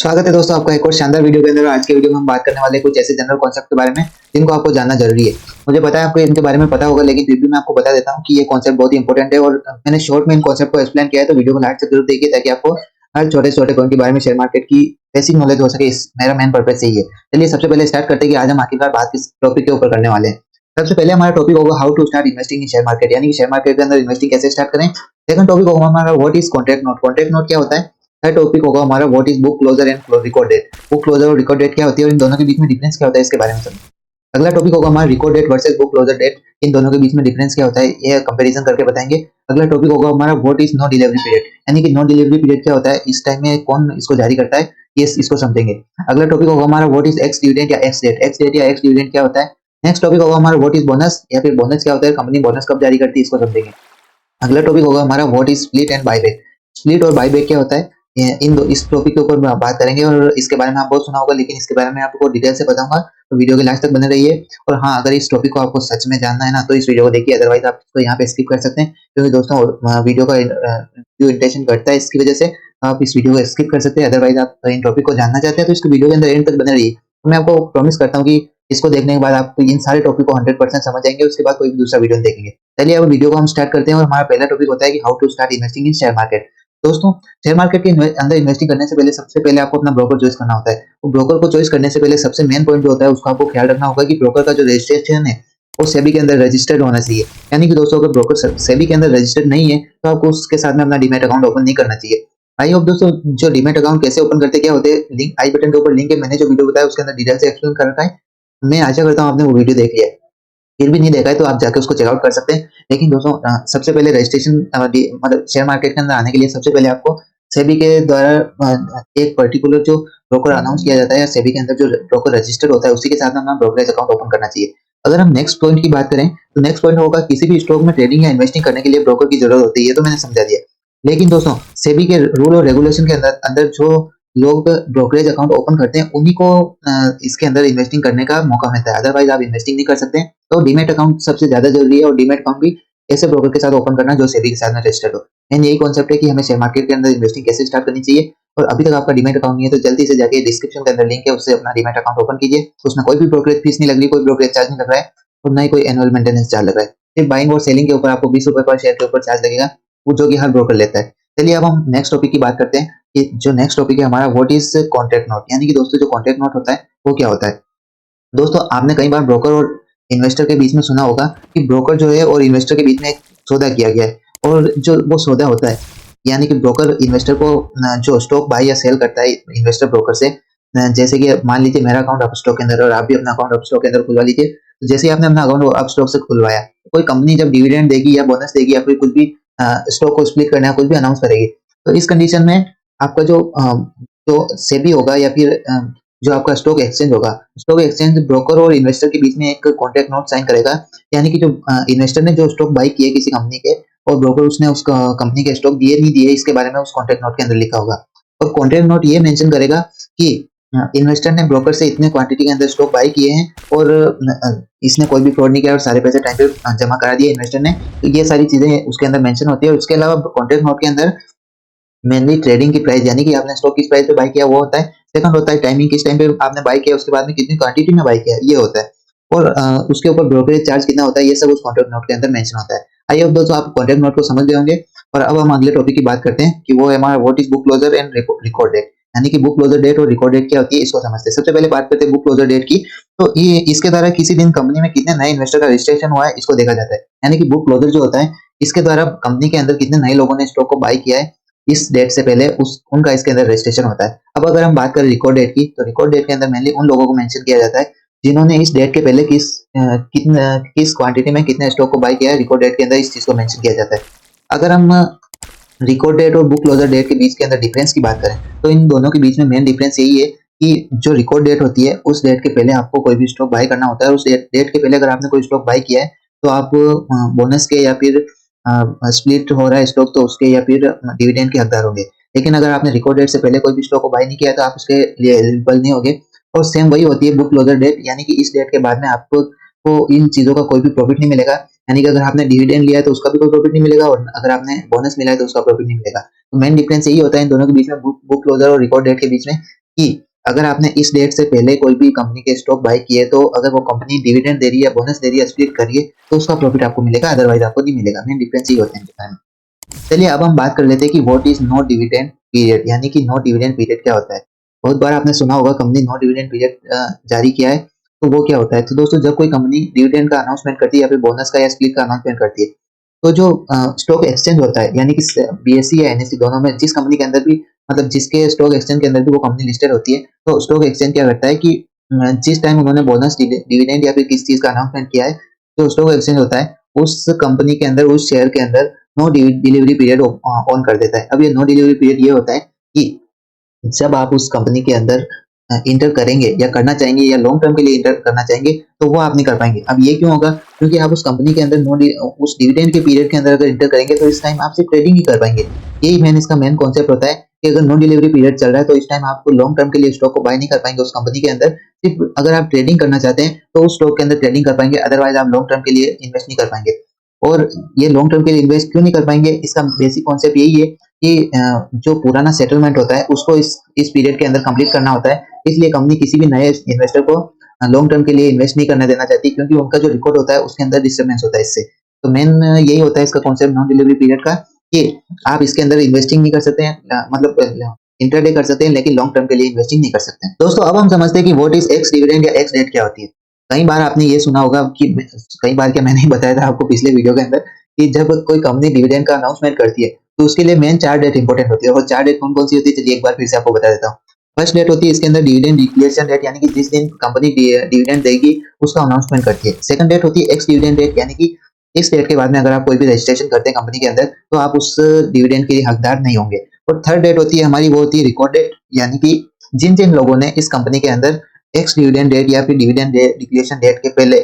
स्वागत है दोस्तों आपका एक और शानदार वीडियो के अंदर। आज के वीडियो में हम बात करने वाले हैं कुछ ऐसे जनरल कॉन्सेप्ट के बारे में जिनको आपको जानना जरूरी है। मुझे पता है आपको इनके बारे में पता होगा, लेकिन फिर भी मैं आपको बता देता हूँ कि ये कॉन्सेप्ट बहुत ही इंपॉर्टेंट है और मैंने शॉर्ट में इन कॉन्सेप्ट को एक्सप्लेन किया है, तो वीडियो को लास्ट तक जरूर देखिए ताकि आपको हर छोटे छोटे पॉइंट के बारे में, शेयर मार्केट की बेसिक नॉलेज हो सके। मेरा मेन पर्पज यही है। चलिए सबसे पहले स्टार्ट करते हैं कि आज हम आखिरकार बात किस टॉपिक के ऊपर करने वाले हैं। सबसे पहले हमारा टॉपिक होगा how to start investing in share market, यानी कि शेयर मार्केट के अंदर इन्वेस्टिंग कैसे स्टार्ट करें। सेकंड टॉपिक होगा हमारा what is contract note, contract note क्या होता है। थर्ड टॉपिक होगा हमारा what is book closure and record date, book closure और रिकॉर्ड डेट क्या होती है और इन दोनों के बीच में डिफरेंस क्या होता है इसके बारे में समझें। अगला टॉपिक होगा हमारा record date versus book closure date, इन दोनों के बीच में डिफरेंस क्या होता है ये कंपैरिजन करके बताएंगे। अगला टॉपिक होगा हमारा what is no delivery period, यानी कि नो डिलीवरी पीरियड क्या होता है, इस टाइम में कौन इसको जारी करता है, ये इसको समझेंगे। अगला टॉपिक होगा हमारा व्हाट इज एक्स डिविडेंड या एक्स डेट, एक्स डेट या एक्स डिविडेंड क्या होता है। नेक्स्ट टॉपिक होगा हमारा व्हाट इज बोनस या फिर बोनस क्या होता है, कंपनी बोनस कब जारी करती है इसको समझेंगे। अगला टॉपिक होगा हमारा what is split and buyback, split और बायबैक क्या होता है, इन दो इस टॉपिक के ऊपर बात करेंगे। और इसके बारे में आप बहुत सुना होगा, लेकिन इसके बारे में आपको डिटेल से बताऊंगा, तो वीडियो के लास्ट तक बने रहिए। और हाँ, अगर इस टॉपिक को आपको सच में जानना है ना, तो इस वीडियो को देखिए, अदरवाइज आप इसको यहाँ पे स्किप कर सकते हैं, क्योंकि दोस्तों वीडियो का जो इंटेंशन घटता है इसकी वजह से आप इस वीडियो को स्किप कर सकते हैं। अदरवाइज आप इन टॉपिक को जानना चाहते हैं तो इसको वीडियो के अंदर एंड तक बने रहिए। तो मैं आपको प्रॉमिस करता हूँ कि इसको देखने के बाद आप इन सारे टॉपिक को 100% समझ जाएंगे, उसके बाद कोई दूसरा वीडियो देखेंगे। चलिए अब वीडियो को हम स्टार्ट करते हैं और हमारा पहला टॉपिक होता है कि how to start investing in share market. दोस्तों, शेयर मार्केट के अंदर इन्वेस्टिंग करने से पहले सबसे पहले आपको अपना ब्रोकर चॉइस करना होता है। वो ब्रोकर को चॉइस करने से पहले सबसे मेन पॉइंट जो होता है उसका आपको ख्याल रखना होगा कि ब्रोकर का जो रजिस्ट्रेशन है वो सेबी के अंदर रजिस्टर्ड होना चाहिए। यानी कि दोस्तों, अगर ब्रोकर सेबी के अंदर रजिस्टर्ड नहीं है तो आपको उसके साथ में अपना डीमैट अकाउंट ओपन नहीं करना चाहिए। आई होप दोस्तों, जो डीमैट अकाउंट कैसे ओपन करते क्या होते हैं, लिंक आई बटन के ऊपर लिंक है, मैंने जो वीडियो बताया उसके अंदर डिटेल से एक्सप्लेन कर रखा है। मैं आशा करता हूँ आपने वो वीडियो देख लिया है। फिर भी नहीं देखा है तो आप जाके उसको चेकआउट कर सकते हैं। लेकिन दोस्तों, सबसे पहले रजिस्ट्रेशन मतलब शेयर मार्केट के अंदर आने के लिए सबसे पहले आपको सेबी के द्वारा एक पर्टिकुलर जो ब्रोकर अनाउंस किया जाता है या सेबी के अंदर जो ब्रोकर रजिस्टर्ड होता है उसी के साथ में अपना ब्रोकरेज अकाउंट ओपन करना चाहिए। अगर हम नेक्स्ट पॉइंट की बात करें तो नेक्स्ट पॉइंट होगा किसी भी स्टॉक में ट्रेडिंग या इन्वेस्टिंग करने के लिए ब्रोकर की जरूरत होती है, ये तो मैंने समझा दिया। लेकिन दोस्तों, सेबी के रूल और रेगुलेशन के अंदर अंदर जो लोग ब्रोकरेज अकाउंट ओपन करते हैं उन्हीं को इसके अंदर इन्वेस्टिंग करने का मौका मिलता है, अदरवाइज आप इन्वेस्टिंग नहीं कर सकते। तो डीमैट अकाउंट सबसे ज्यादा जरूरी है और डीमैट अकाउंट भी ऐसे ब्रोकर के साथ ओपन करना जो सेबी के साथ में रजिस्टर्ड हो। एंड यही कॉन्सेप्ट है कि हमें शेयर मार्केट के अंदर इन्वेस्टिंग कैसे स्टार्ट करनी चाहिए। और अभी तक आपका डीमैट अकाउंट नहीं है तो जल्दी से जाके डिस्क्रिप्शन के अंदर लिंक है, उससे अपना डीमैट अकाउंट ओपन कीजिए। उसमें कोई भी ब्रोकरेज फीस नहीं लग रही, कोई ब्रोकरेज चार्ज नहीं लग रहा है और ना ही कोई एनुअल मेंटेनेंस चार्ज लग रहा है। सिर्फ बाइंग और सेलिंग के ऊपर आपको 20 रुपए पर शेयर के ऊपर चार्ज लगेगा, वो जो कि हर ब्रोकर लेता है। चलिए अब हम नेक्स्ट टॉपिक की बात करते हैं कि जो नेक्स्ट टॉपिक है हमारा व्हाट इज कॉन्ट्रैक्ट नोट, यानी कि दोस्तों जो कॉन्ट्रैक्ट नोट होता है वो क्या होता है। दोस्तों, आपने कई बार ब्रोकर और इन्वेस्टर के बीच में सुना होगा कि ब्रोकर जो है और इन्वेस्टर के बीच में एक सौदा किया गया है, और जो वो सौदा होता है, यानी कि ब्रोकर इन्वेस्टर को जो स्टॉक बाय या सेल करता है इन्वेस्टर ब्रोकर से, जैसे कि मान लीजिए मेरा अकाउंट अप स्टॉक के अंदर और आप भी अपना अकाउंट अप स्टॉक के अंदर खुलवा लीजिए। तो जैसे ही आपने अपना अकाउंट अप स्टॉक से खुलवाया, कोई कंपनी जब डिविडेंड देगी या बोनस देगी या फिर कुछ भी स्टॉक को स्प्लिट करना है कुछ भी अनाउंस करेगी, तो इस कंडीशन में आपका जो सेबी होगा या फिर जो आपका स्टॉक एक्सचेंज होगा, स्टॉक एक्सचेंज ब्रोकर और इन्वेस्टर के बीच में एक कॉन्ट्रैक्ट नोट साइन करेगा। यानी कि जो इन्वेस्टर ने जो स्टॉक बाय किए किसी कंपनी के और ब्रोकर उसने उस कंपनी के स्टॉक दिए नहीं दिए, इसके बारे में उस कॉन्ट्रैक्ट नोट के अंदर लिखा होगा। और कॉन्ट्रैक्ट नोट ये मेंशन करेगा कि इन्वेस्टर ने ब्रोकर से इतने क्वांटिटी के अंदर स्टॉक बाय किए हैं और इसने कोई भी फ्रॉड नहीं किया और सारे पैसे टाइम पे जमा करा दिए इन्वेस्टर ने। तो ये सारी चीजें उसके अंदर मेंशन होती है। और उसके अलावा कॉन्ट्रैक्ट नोट के अंदर मेनली ट्रेडिंग की प्राइस, यानी कि आपने स्टॉक किस प्राइस पे बाय किया वो होता है। सेकंड होता है टाइमिंग, किस टाइम पे आपने बाय किया, उसके बाद में कितनी क्वांटिटी में बाय किया, ये होता है। और उसके ऊपर ब्रोकरेज चार्ज कितना होता है, ये सब उस कॉन्ट्रैक्ट नोट के अंदर मेंशन होता है। आई होप दोस्तों आप कॉन्ट्रैक्ट नोट को समझ गए होंगे। और अब हम अगले टॉपिक की बात करते हैं कि वो है हमारा what is book closure and record date, यानी कि बुक क्लोजर डेट और रिकॉर्ड डेट क्या होती है इसको समझते हैं। सबसे पहले बात करते हैं बुक क्लोजर डेट की। तो ये इसके द्वारा किसी दिन कंपनी में कितने नए इन्वेस्टर का रजिस्ट्रेशन हुआ है इसको देखा जाता है। यानी कि बुक क्लोजर जो होता है, इसके द्वारा कंपनी के अंदर कितने नए लोगों ने स्टॉक को बाय किया है इस डेट से पहले, उस उनका इसके अंदर रजिस्ट्रेशन होता है। अब अगर हम बात करें रिकॉर्ड डेट की, तो रिकॉर्ड डेट के अंदर मेनली उन लोगों को मेंशन किया जाता है जिन्होंने इस डेट के पहले किस क्वांटिटी में कितने स्टॉक को बाय किया है, रिकॉर्ड डेट के अंदर इस चीज को मेंशन किया जाता है। अगर हम रिकॉर्ड डेट और बुक क्लोजर डेट के बीच के अंदर डिफरेंस की बात करें, तो इन दोनों के बीच में मेन डिफरेंस यही है कि जो रिकॉर्ड डेट होती है उस डेट के पहले आपको कोई भी स्टॉक बाय करना होता है। उस डेट के पहले अगर आपने कोई स्टॉक बाय किया है तो आप बोनस के या फिर स्प्लिट हो रहा है स्टॉक तो उसके या फिर डिविडेंड के हकदार होंगे। लेकिन अगर आपने रिकॉर्ड डेट से पहले कोई भी स्टॉक को बाय नहीं किया तो आप उसके लिए एलिजिबल नहीं होंगे। और सेम वही होती है बुक क्लोजर डेट, यानी कि इस डेट के बाद में आपको इन चीजों का कोई भी प्रॉफिट नहीं मिलेगा। यानी कि अगर आपने डिविडेंड लिया है तो उसका भी कोई प्रॉफिट नहीं मिलेगा और अगर आपने बोनस मिला है तो उसका प्रॉफिट नहीं मिलेगा। तो मेन डिफरेंस यही होता है इन दोनों के बीच में, बुक क्लोजर और रिकॉर्ड डेट के बीच में, कि अगर आपने इस डेट से पहले कोई भी कंपनी के स्टॉक बाय किए तो अगर वो कंपनी डिविडेंड दे रही है, बोनस दे रही है, स्प्लिट कर रही है तो उसका प्रॉफिट आपको मिलेगा, अदरवाइज आपको नहीं मिलेगा। मेन डिफरेंस ये होते हैं। चलिए अब हम बात कर लेते हैं कि what is no dividend period, यानी कि नो डिविडेंड पीरियड क्या होता है। बहुत बार आपने सुना होगा कंपनी नो डिविडेंड पीरियड जारी किया है, तो वो क्या होता है। तो दोस्तों जब कोई कंपनी डिविडेंड का अनाउंसमेंट करती है या फिर बोनस का या स्प्लिट का अनाउंसमेंट करती है, तो जो स्टॉक एक्सचेंज होता है यानी कि बीएसई या एनएसई दोनों में जिस कंपनी के अंदर भी, मतलब जिसके स्टॉक एक्सचेंज के अंदर भी वो कंपनी लिस्टेड होती है, तो स्टॉक एक्सचेंज क्या करता है कि जिस टाइम उन्होंने बोनस डिविडेंड या फिर किस चीज का अनाउंसमेंट किया है, जो स्टॉक एक्सचेंज होता है उस कंपनी के अंदर, उस शेयर के अंदर नो डिलीवरी पीरियड ऑन कर देता है। अब ये नो डिलीवरी पीरियड ये होता है कि जब आप उस कंपनी के अंदर इंटर करेंगे या करना चाहेंगे या लॉन्ग टर्म के लिए इंटर करना चाहेंगे तो वो आप नहीं कर पाएंगे। अब ये क्यों होगा, क्योंकि आप उस कंपनी के अंदर उस डिविडेंड के पीरियड के अंदर अगर इंटर करेंगे तो इस टाइम आप सिर्फ ट्रेडिंग ही कर पाएंगे। यही मेन इसका मेन कॉन्सेप्ट होता है कि अगर नो डिलीवरी पीरियड चल रहा है तो इस टाइम आपको लॉन्ग टर्म के लिए स्टॉक को बाय नहीं कर पाएंगे उस कंपनी के अंदर। सिर्फ अगर आप ट्रेडिंग करना चाहते हैं तो उस स्टॉक के अंदर ट्रेडिंग कर पाएंगे, अदरवाइज आप लॉन्ग टर्म के लिए इन्वेस्ट नहीं कर पाएंगे। और ये लॉन्ग टर्म के लिए इन्वेस्ट क्यों नहीं कर पाएंगे, इसका बेसिक कॉन्सेप्ट यही है कि जो पुराना सेटलमेंट होता है उसको इस पीरियड के अंदर कंप्लीट करना होता है। इसलिए कंपनी किसी भी नए इन्वेस्टर को लॉन्ग टर्म के लिए इन्वेस्ट नहीं करने देना चाहती, क्योंकि उनका जो रिकॉर्ड होता है उसके अंदर डिस्टर्बेंस होता है इससे। तो मेन यही होता है इसका कॉन्सेप्ट नॉन डिलीवरी पीरियड का, कि आप इसके अंदर इन्वेस्टिंग नहीं कर सकते हैं, मतलब इंटरडे कर सकते हैं लेकिन लॉन्ग टर्म के लिए इन्वेस्टिंग नहीं कर सकते हैं। दोस्तों अब हम समझते हैं कि व्हाट इज एक्स डिविडेंड या एक्स डेट क्या होती है। कई बार आपने ये सुना होगा कि, कई बार क्या मैंने ही बताया था आपको पिछले वीडियो के अंदर, कि जब कोई कंपनी डिविडेंड का अनाउंसमेंट करती है तो उसके लिए मेन 4 डेट इंपॉर्टेंट होती है। और 4 डेट कौन-कौन सी होती है, चलिए एक बार फिर से आपको बता देता हूँ। फर्स्ट डेट होती है इसके अंदर डिविडेंड डिक्लेरेशन डेट, यानी कि जिस दिन कंपनी डिविडेंड देगी उसका अनाउंसमेंट करती है। सेकंड डेट होती है एक्स डिविडेंड डेट, यानी कि इस डेट के बाद में अगर आप कोई भी रजिस्ट्रेशन करते हैं कंपनी के अंदर तो आप उस डिविडेंड के हकदार नहीं होंगे। और थर्ड डेट होती है हमारी, वो होती है रिकॉर्ड डेट, यानी कि जिन जिन लोगों ने इस कंपनी के अंदर एक्स डिविडेंड डेट या फिर डिविडेंड डिक्लेरेशन डेट के पहले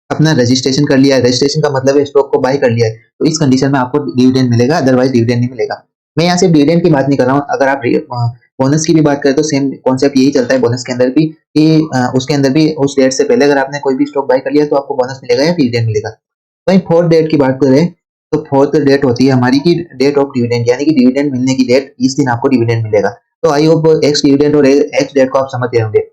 अपना रजिस्ट्रेशन कर लिया है, रजिस्ट्रेशन का मतलब है स्टॉक को बाय कर लिया है, तो इस कंडीशन में आपको डिविडेंड मिलेगा, अदरवाइज डिविडेंड नहीं मिलेगा। मैं यहाँ सिर्फ डिविडेंड की बात नहीं कर रहा हूँ, अगर आप बोनस की भी बात करें तो सेम कॉन्सेप्ट यही चलता है बोनस के अंदर भी, कि उसके अंदर भी उस डेट से पहले अगर आपने कोई भी स्टॉक बाय कर लिया तो आपको बोनस मिलेगा या डिविडेंड मिलेगा। वहीं फोर्थ डेट की बात करें तो फोर्थ डेट होती है हमारी की डेट ऑफ डिविडेंड, यानी कि डिविडेंड मिलने की डेट, इस दिन आपको डिविडेंड मिलेगा। तो आई होप एक्स डिविडेंड और एक्स डेट को आप समझ गए होंगे।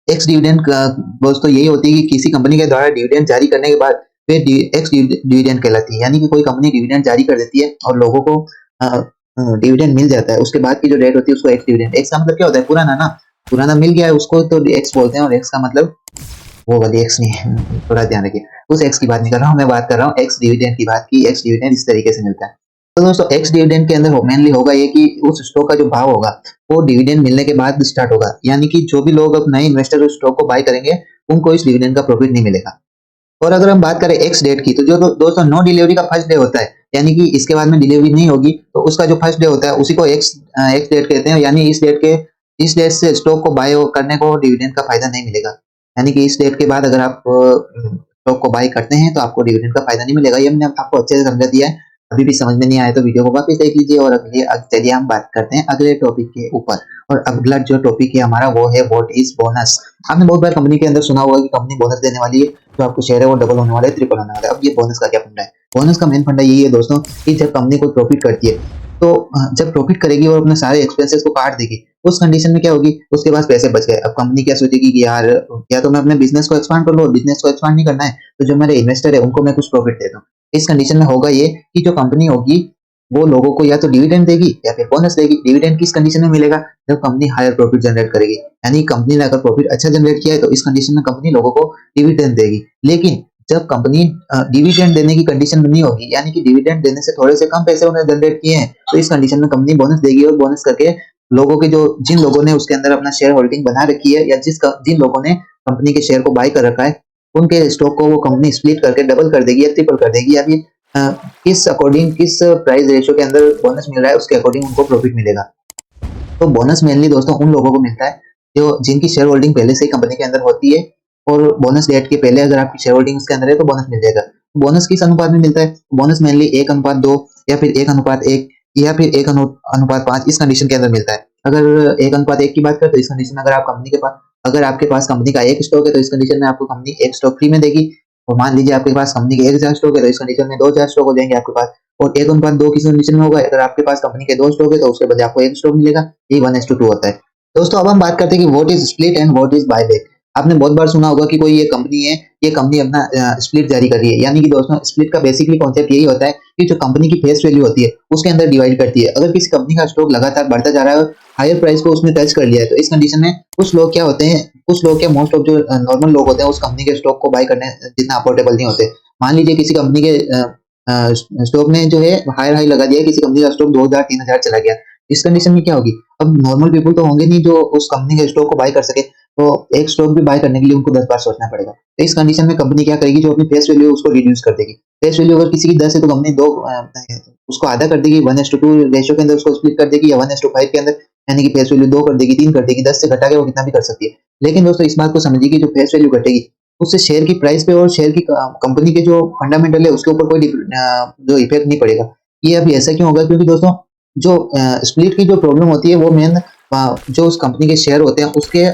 एक्स डिविडेंड का दोस्तों यही होती है कि किसी कंपनी के द्वारा डिविडेंड जारी करने के बाद फिर एक्स डिविडेंड कहलाती है, यानी कि कोई कंपनी डिविडेंड जारी कर देती है और लोगों को डिविडेंड मिल जाता है, उसके बाद की जो डेट होती है उसको एक्स डिविडेंड। एक्स का मतलब क्या होता है, पुराना ना, पुराना मिल गया है उसको तो एक्स बोलते हैं, और एक्स का मतलब वो वाली एक्स नहीं है, थोड़ा ध्यान रखिए। उस एक्स की बात नहीं कर रहा हूँ, मैं बात कर रहा हूँ एक्स डिविडेंड की बात की। एक्स डिविडेंड इस तरीके से मिलता है। तो दोस्तों एक्स डिविडेंड के अंदर मेनली होगा ये कि उस स्टॉक का जो भाव होगा वो डिविडेंड मिलने के बाद स्टार्ट होगा, यानी कि जो भी लोग अब नए इन्वेस्टर उस स्टॉक को बाय करेंगे उनको इस डिविडेंड का प्रॉफिट नहीं मिलेगा। और अगर हम बात करें एक्स डेट की, तो जो दोस्तों नो डिलीवरी का फर्स्ट डे होता है, यानी कि इसके बाद में डिलीवरी नहीं होगी तो उसका जो फर्स्ट डे होता है उसी को एक्स डेट कहते हैं, यानी इस डेट से स्टॉक को बाय करने को डिविडेंड का फायदा नहीं मिलेगा। यानी कि इस डेट के बाद अगर आप स्टॉक को बाय करते हैं तो आपको डिविडेंड का फायदा नहीं मिलेगा। ये मैंने आपको अच्छे से समझा दिया है। अभी भी समझ में नहीं आया तो वीडियो को वापस देख लीजिए। और अगले चलिए हम बात करते हैं अगले टॉपिक के ऊपर। और अगला जो टॉपिक है हमारा वो है व्हाट इज बोनस। आपने बहुत बार कंपनी के अंदर सुना होगा कि कंपनी बोनस देने वाली है, जो आपको शेयर है वो डबल होने वाला है, ट्रिपल होने वाला है। अब ये बोनस का क्या फंडा है, बोनस का मेन फंडा यही है दोस्तों कि जब कंपनी कोई प्रॉफिट करती है तो जब प्रॉफिट करेगी और अपने सारे एक्सपेंसेस को काट देगी, उस कंडीशन में क्या होगी, उसके पास पैसे बच गए। अब कंपनी क्या सोचेगी कि यार या तो मैं अपने बिजनेस को एक्सपांड कर लूं, बिजनेस को एक्सपांड नहीं करना है तो जो मेरे इन्वेस्टर है उनको मैं कुछ प्रॉफिट दे दूं। इस कंडीशन में होगा ये कि जो कंपनी होगी वो लोगों को या तो डिविडेंड देगी या फिर बोनस देगी। डिविडेंड किस कंडीशन में मिलेगा, जब कंपनी हायर प्रॉफिट जनरेट करेगी, यानी कंपनी ने अगर प्रॉफिट अच्छा जनरेट किया है तो इस कंडीशन में कंपनी लोगों को डिविडेंड देगी। लेकिन जब कंपनी डिविडेंड देने की कंडीशन में नहीं होगी, यानी कि डिविडेंड देने से थोड़े से कम पैसे उन्हें जनरेट किए हैं, तो इस कंडीशन में कंपनी बोनस देगी। और बोनस करके लोगों के जो जिन लोगों ने उसके अंदर अपना शेयर होल्डिंग बना रखी है या जिन लोगों ने कंपनी के शेयर को बाय कर रखा है, उनके स्टॉक को वो कंपनी स्प्लिट करके डबल कर देगी या ट्रिपल कर देगी, या फिर किस प्राइस रेशियो के अंदर बोनस मिल रहा है उसके अकॉर्डिंग उनको प्रॉफिट मिलेगा। तो बोनस मेनली दोस्तों उन लोगों को मिलता है जो जिनकी शेयर होल्डिंग पहले से ही कंपनी के अंदर होती है, और बोनस डेट के पहले अगर आपकी शेयर होल्डिंग उसके अंदर है तो बोनस मिल जाएगा। बोनस किस अनुपात में मिलता है, बोनस मेनली 1:2 या फिर 1:1 या फिर 1:5 इस कंडीशन के अंदर मिलता है। अगर 1:1 की बात करें तो इस कंडीशन में अगर आपके पास कंपनी का एक स्टॉक है तो इस कंडीशन में आपको कंपनी एक स्टॉक फ्री में देगी। और मान लीजिए आपके पास कंपनी के 1,000 स्टॉक है तो इस कंडीशन में 2,000 स्टॉक हो जाएंगे आपके पास। और 1:2 किस कंडीशन में होगा, अगर आपके पास कंपनी के 2 स्टॉक है तो उसके बदले आपको एक स्टॉक मिलेगा। ये 1:2 होता है। दोस्तों अब हम बात करते हैं कि what is split and what is buyback. आपने बहुत बार सुना होगा कि कोई ये कंपनी है, ये कंपनी अपना स्प्लिट जारी कर रही है। यानी कि दोस्तों स्प्लिट का बेसिकली कॉन्सेप्ट यही होता है कि जो कंपनी की फेस वैल्यू होती है उसके अंदर डिवाइड करती है। अगर किसी कंपनी का स्टॉक लगातार बढ़ता जा रहा है और हायर प्राइस को उसने टच कर लिया है, तो इस कंडीशन में कुछ लोग क्या होते हैं, कुछ लोग क्या मोस्ट ऑफ जो नॉर्मल लोग होते हैं उस कंपनी के स्टॉक को बाय करने जितना अफोर्डेबल नहीं होते। मान लीजिए किसी कंपनी के स्टॉक ने जो है हायर हाई लगा दिया, किसी कंपनी का स्टॉक 2000 3000 चला गया। इस कंडीशन में क्या होगी, अब नॉर्मल पीपल तो होंगे नहीं जो उस कंपनी के स्टॉक को बाय कर सके, तो एक स्टॉक भी बाय करने के लिए उनको 10 बार सोचना पड़ेगा। तो इस कंडीशन में कंपनी क्या करेगी, जो अपनी फेस वैल्यू है उसको रिड्यूस कर देगी। फेस वैल्यू अगर किसी की 10 है तो कंपनी दो उसको आधा कर देगी, 1:2 रेशियो के अंदर उसको स्प्लिट कर देगी, या 1:5 के अंदर, यानी कि फेस वैल्यू 2 कर देगी, 3 कर देगी, 10 से घटा के वो कितना भी कर सकती है। लेकिन दोस्तों इस बात को समझिए कि जो फेस वैल्यू घटेगी उससे शेयर की प्राइस पे और शेयर की कंपनी के जो फंडामेंटल है उसके ऊपर कोई जो इफेक्ट नहीं पड़ेगा। ये अभी ऐसा क्यों होगा, क्योंकि दोस्तों जो स्प्लिट की जो प्रॉब्लम होती है वो मेन जो उस कंपनी के शेयर होते हैं उसके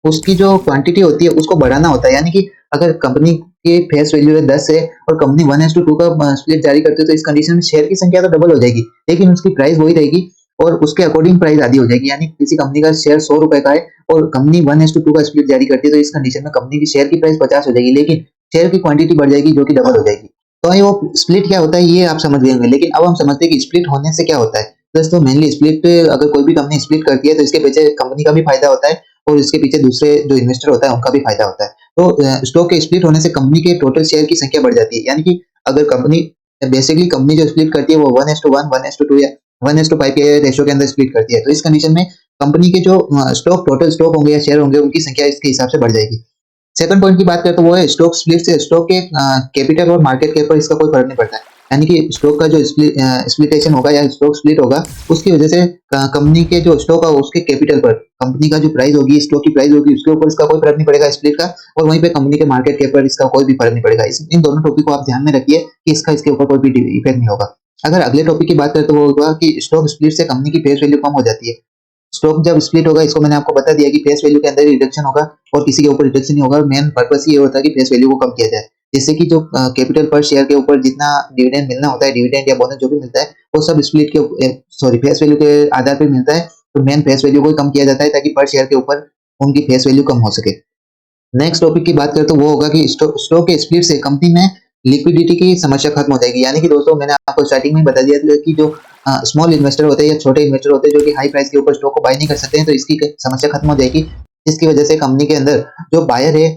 उसकी जो क्वांटिटी होती है उसको बढ़ाना होता है। यानी कि अगर कंपनी की फेस वैल्यू है 10 है और कंपनी 1:2 का स्प्लिट जारी करती है, तो इस कंडीशन में शेयर की संख्या तो डबल हो जाएगी, लेकिन उसकी प्राइस वही रहेगी और उसके अकॉर्डिंग प्राइस आधी हो जाएगी। यानी किसी कंपनी का शेयर 100 रुपए का है और कंपनी 1:2 का स्प्लिट जारी करती है, तो इस कंडीशन में कंपनी की शेयर की प्राइस 50 हो जाएगी, लेकिन शेयर की क्वांटिटी बढ़ जाएगी जो कि डबल हो जाएगी। तो ये वो स्प्लिट क्या होता है ये आप समझ गए होंगे, लेकिन अब हम समझते हैं कि स्प्लिट होने से क्या होता है। दोस्तों मेनली स्प्लिट, अगर कोई भी कंपनी स्प्लिट करती है तो इसके पीछे कंपनी का भी फायदा होता है और इसके पीछे दूसरे जो इन्वेस्टर होता है उनका भी फायदा होता है। तो स्टॉक के स्प्लिट होने से कंपनी के टोटल शेयर की संख्या बढ़ जाती है। यानी कि अगर कंपनी बेसिकली कंपनी जो स्प्लिट करती है वो 1:1 1:2 या 1:5 के रेशियो के अंदर स्प्लिट करती है, तो इस कंडीशन में कंपनी के जो स्टॉक टोटल स्टॉक होंगे या शेयर होंगे उनकी संख्या इसके हिसाब से बढ़ जाएगी। सेकंड पॉइंट की बात करें तो वो है स्टॉक स्प्लिट से स्टॉक के कैपिटल और मार्केट कैप पर इसका कोई फर्क नहीं पड़ता है। यानी कि स्टॉक का जो स्प्लिटेशन होगा या स्टॉक स्प्लिट होगा उसकी वजह से कंपनी के जो स्टॉक है उसके कैपिटल पर कंपनी का जो प्राइस होगी, स्टॉक की प्राइस होगी, उसके ऊपर इसका कोई फर्क नहीं पड़ेगा स्प्लिट का, और वहीं पे कंपनी के मार्केट कैप पर इसका कोई भी फर्क नहीं पड़ेगा। इन दोनों टॉपिक को आप ध्यान में रखिए कि इसका इसके ऊपर कोई भी इफेक्ट नहीं होगा। अगर अगले टॉपिक की बात करें तो वो होगा कि स्टॉक स्प्लिट से कंपनी की फेस वैल्यू कम हो जाती है। स्टॉक जब स्प्लिट होगा, इसको मैंने आपको बता दिया कि फेस वैल्यू के अंदर ही रिडक्शन होगा और किसी के ऊपर रिडक्शन नहीं होगा। मेन पर्पस ये होता है कि फेस वैल्यू को कम किया जाए, जिससे कि जो कैपिटल पर शेयर के ऊपर जितना डिविडेंड मिलना होता है, डिविडेंड या बोनस जो भी मिलता है, वो सब स्प्लिट के सॉरी फेस वैल्यू के आधार पर मिलता है। तो मेन फेस वैल्यू को कम किया जाता है ताकि पर शेयर के ऊपर उनकी फेस वैल्यू कम हो सके। नेक्स्ट टॉपिक की बात करें तो वो होगा कि स्टॉक के स्प्लिट से कंपनी में लिक्विडिटी की समस्या खत्म हो जाएगी। यानी कि दोस्तों मैंने आपको स्टार्टिंग में ही बता दिया था कि जो स्मॉल इन्वेस्टर होते हैं या छोटे इन्वेस्टर होते हैं जो कि हाई प्राइस के ऊपर स्टॉक को बाय नहीं कर सकते हैं, तो इसकी समस्या खत्म हो जाएगी, जिसकी वजह से कंपनी के अंदर जो बायर है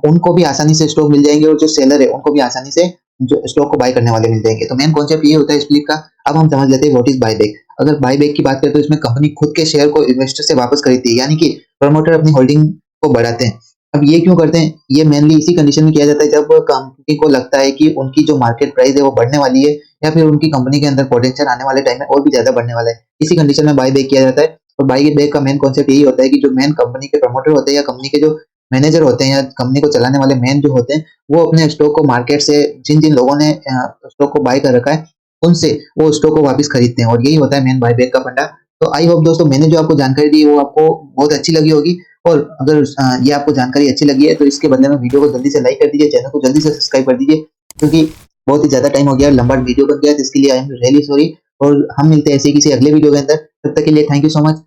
उनको भी आसानी से स्टॉक मिल जाएंगे और जो सेलर है उनको भी आसानी से जो स्टॉक को बाय करने वाले मिल जाएंगे। तो मेन कॉन्सेप्ट ये होता है स्प्लिट का। अब हम समझ लेते हैं व्हाट इज बायबैक। अगर बायबैक की बात करें तो इसमें कंपनी खुद के शेयर को इन्वेस्टर से वापस खरीदती है, यानी कि प्रमोटर अपनी होल्डिंग को बढ़ाते हैं। अब ये क्यों करते हैं, ये मेनली इसी कंडीशन में किया जाता है जब कंपनी को लगता है कि उनकी जो मार्केट प्राइस है वो बढ़ने वाली है, या फिर उनकी कंपनी के अंदर पोटेंशियल आने वाले टाइम में और भी ज्यादा बढ़ने वाला है। इसी कंडीशन में बाय बैक किया जाता है। और बाय बैक का मेन कॉन्सेप्ट यही होता है कि जो मेन कंपनी के प्रमोटर होते हैं या कंपनी के जो मैनेजर होते हैं या कंपनी को चलाने वाले मेन जो होते हैं, वो अपने स्टॉक को मार्केट से जिन जिन लोगों ने स्टॉक को बाय कर रखा है उनसे वो स्टॉक को वापस खरीदते हैं, और यही होता है मेन बाय बैक का फंडा। तो आई होप दोस्तों मैंने जो आपको जानकारी दी वो आपको बहुत अच्छी लगी होगी। और अगर ये आपको जानकारी अच्छी लगी है तो इसके बदले में वीडियो को जल्दी से लाइक कर दीजिए, चैनल को जल्दी से सब्सक्राइब कर दीजिए, क्योंकि बहुत ही ज्यादा टाइम हो गया, लंबा वीडियो बन गया, तो इसके लिए आई एम रियली सॉरी। और हम मिलते हैं ऐसे किसी अगले वीडियो के अंदर। तब तक के लिए थैंक यू सो मच।